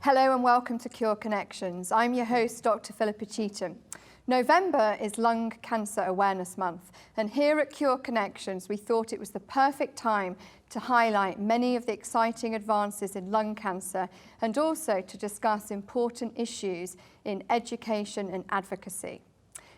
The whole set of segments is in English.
Hello and welcome to Cure Connections. I'm your host, Dr. Philippa Cheetham. November is Lung Cancer Awareness Month, and here at Cure Connections we thought it was the perfect time to highlight many of the exciting advances in lung cancer and also to discuss important issues in education and advocacy.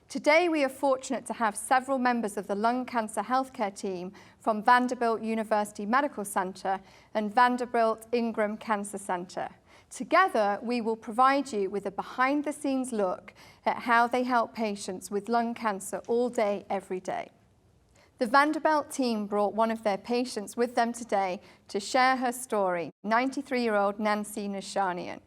Today we are fortunate to have several members of the lung cancer healthcare team from Vanderbilt University Medical Center and Vanderbilt Ingram Cancer Center. Together, we will provide you with a behind-the-scenes look at how they help patients with lung cancer all day, every day. The Vanderbilt team brought one of their patients with them today to share her story, 93-year-old Nance Neshanian.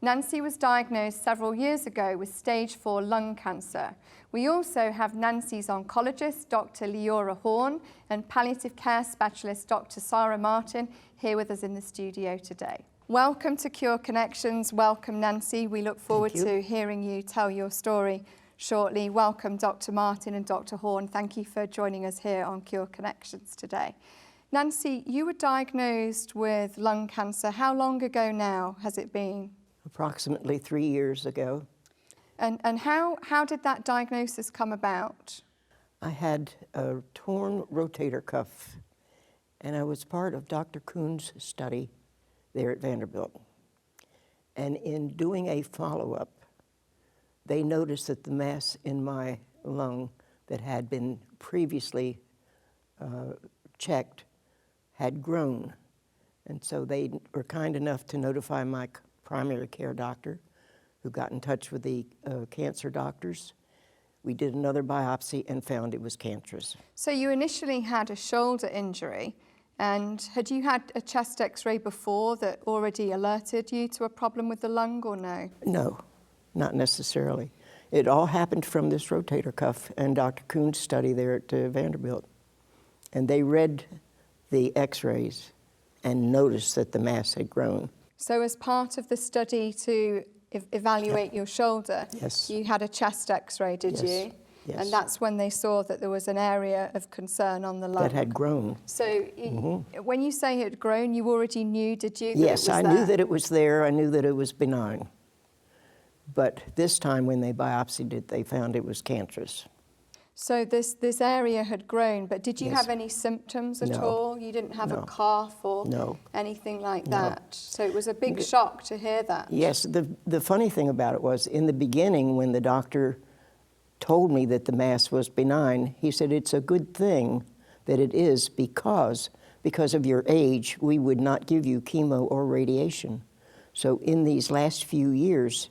Nancy was diagnosed several years ago with stage 4 lung cancer. We also have Nancy's oncologist, Dr. Leora Horn, and palliative care specialist, Dr. Sarah Martin, here with us in the studio today. Welcome to Cure Connections. Welcome, Nancy. We look forward to hearing you tell your story shortly. Welcome, Dr. Martin and Dr. Horn. Thank you for joining us here on Cure Connections today. Nancy, you were diagnosed with lung cancer. How long ago now has it been? Approximately 3 years ago. And how did that diagnosis come about? I had a torn rotator cuff, and I was part of Dr. Kuhn's study there at Vanderbilt. And in doing a follow-up, they noticed that the mass in my lung that had been previously checked had grown. And so they were kind enough to notify my primary care doctor, who got in touch with the cancer doctors. We did another biopsy and found it was cancerous. So you initially had a shoulder injury, and had you had a chest x-ray before that already alerted you to a problem with the lung, or no? No, not necessarily. It all happened from this rotator cuff and Dr. Kuhn's study there at Vanderbilt. And they read the x-rays and noticed that the mass had grown. So as part of the study to evaluate your shoulder, yes, you had a chest x-ray, did you? Yes. And that's when they saw that there was an area of concern on the lung. That had grown. So when you say it had grown, you already knew, did you? Yes, I knew that it was there. I knew that it was benign. But this time when they biopsied it, they found it was cancerous. So this area had grown, but did you have any symptoms at all? You didn't have a cough or anything like that? So it was a big shock to hear that. Yes, the funny thing about it was, in the beginning when the doctor told me that the mass was benign, he said, it's a good thing that it is because of your age, we would not give you chemo or radiation. So in these last few years,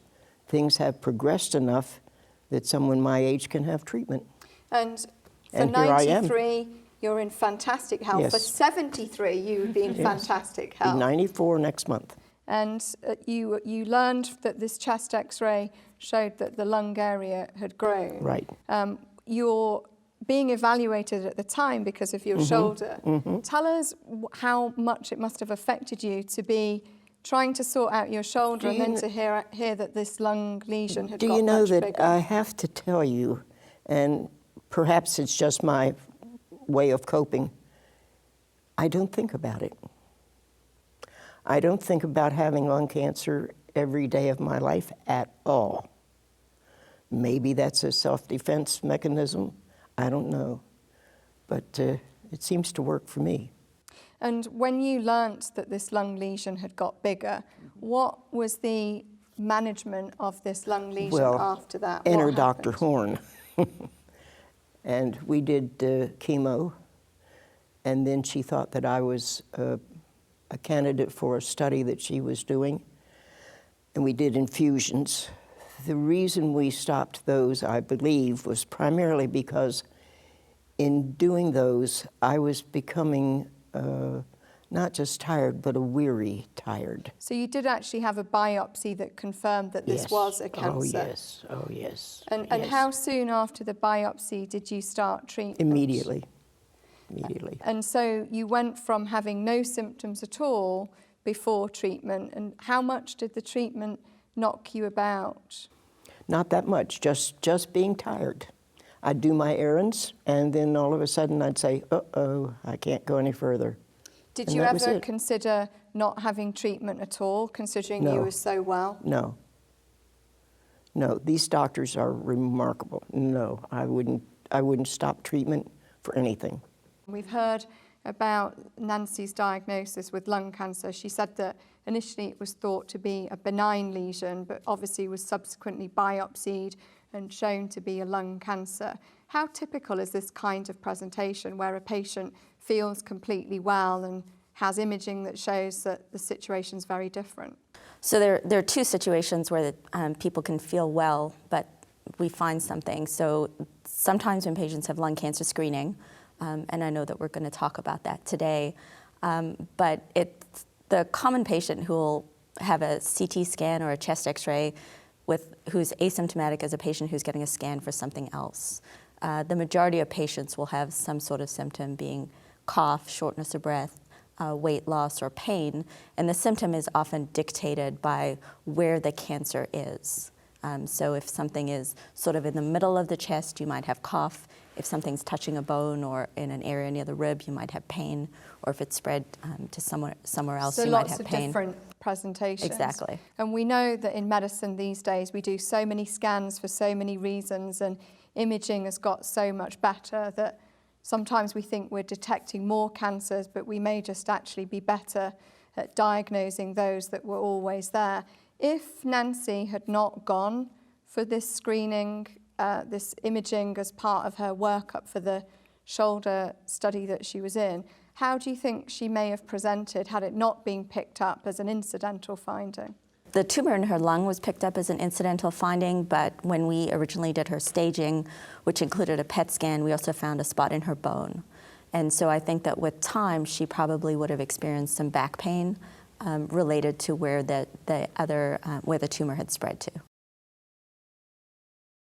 things have progressed enough that someone my age can have treatment. And for 93, you're in fantastic health. Yes. For 73, you would be in fantastic health. Be 94 next month. And you learned that this chest x-ray showed that the lung area had grown. Right. You're being evaluated at the time because of your shoulder. Tell us how much it must have affected you to be trying to sort out your shoulder and then to hear that this lung lesion had got much bigger. Do you know that I have to tell you, and perhaps it's just my way of coping, I don't think about it. I don't think about having lung cancer every day of my life at all. Maybe that's a self-defense mechanism. I don't know. But it seems to work for me. And when you learnt that this lung lesion had got bigger, what was the management of this lung lesion after that? Enter Dr. Horn. And we did chemo, and then she thought that I was a candidate for a study that she was doing, and we did infusions. The reason we stopped those, I believe, was primarily because in doing those, I was becoming not just tired, but a weary tired. So you did actually have a biopsy that confirmed that this was a cancer? Oh, yes. Oh, yes. And how soon after the biopsy did you start treatment? Immediately. And so you went from having no symptoms at all before treatment, and how much did the treatment knock you about? Not that much, just being tired. I'd do my errands, and then all of a sudden I'd say, uh-oh, I can't go any further. Did And you that was ever it. consider not having treatment at all, considering you No. were so well? No. No, these doctors are remarkable. No, I wouldn't stop treatment for anything. We've heard about Nancy's diagnosis with lung cancer. She said that initially it was thought to be a benign lesion, but obviously was subsequently biopsied and shown to be a lung cancer. How typical is this kind of presentation where a patient feels completely well and has imaging that shows that the situation's very different? So there are two situations where people can feel well, but we find something. So sometimes when patients have lung cancer screening, and I know that we're going to talk about that today, but it's the common patient who will have a CT scan or a chest X-ray who's asymptomatic as a patient who's getting a scan for something else. The majority of patients will have some sort of symptom, being cough, shortness of breath, weight loss, or pain, and the symptom is often dictated by where the cancer is. So if something is sort of in the middle of the chest, you might have cough. If something's touching a bone or in an area near the rib, you might have pain. Or if it's spread to somewhere else, so you might lots have of pain. different presentations. Exactly. And we know that in medicine these days we do so many scans for so many reasons, and imaging has got so much better that sometimes we think we're detecting more cancers, but we may just actually be better at diagnosing those that were always there. If Nancy had not gone for this screening, this imaging as part of her workup for the shoulder study that she was in, how do you think she may have presented had it not been picked up as an incidental finding? The tumor in her lung was picked up as an incidental finding, but when we originally did her staging, which included a PET scan, we also found a spot in her bone. And so I think that with time, she probably would have experienced some back pain related to where the tumor had spread to.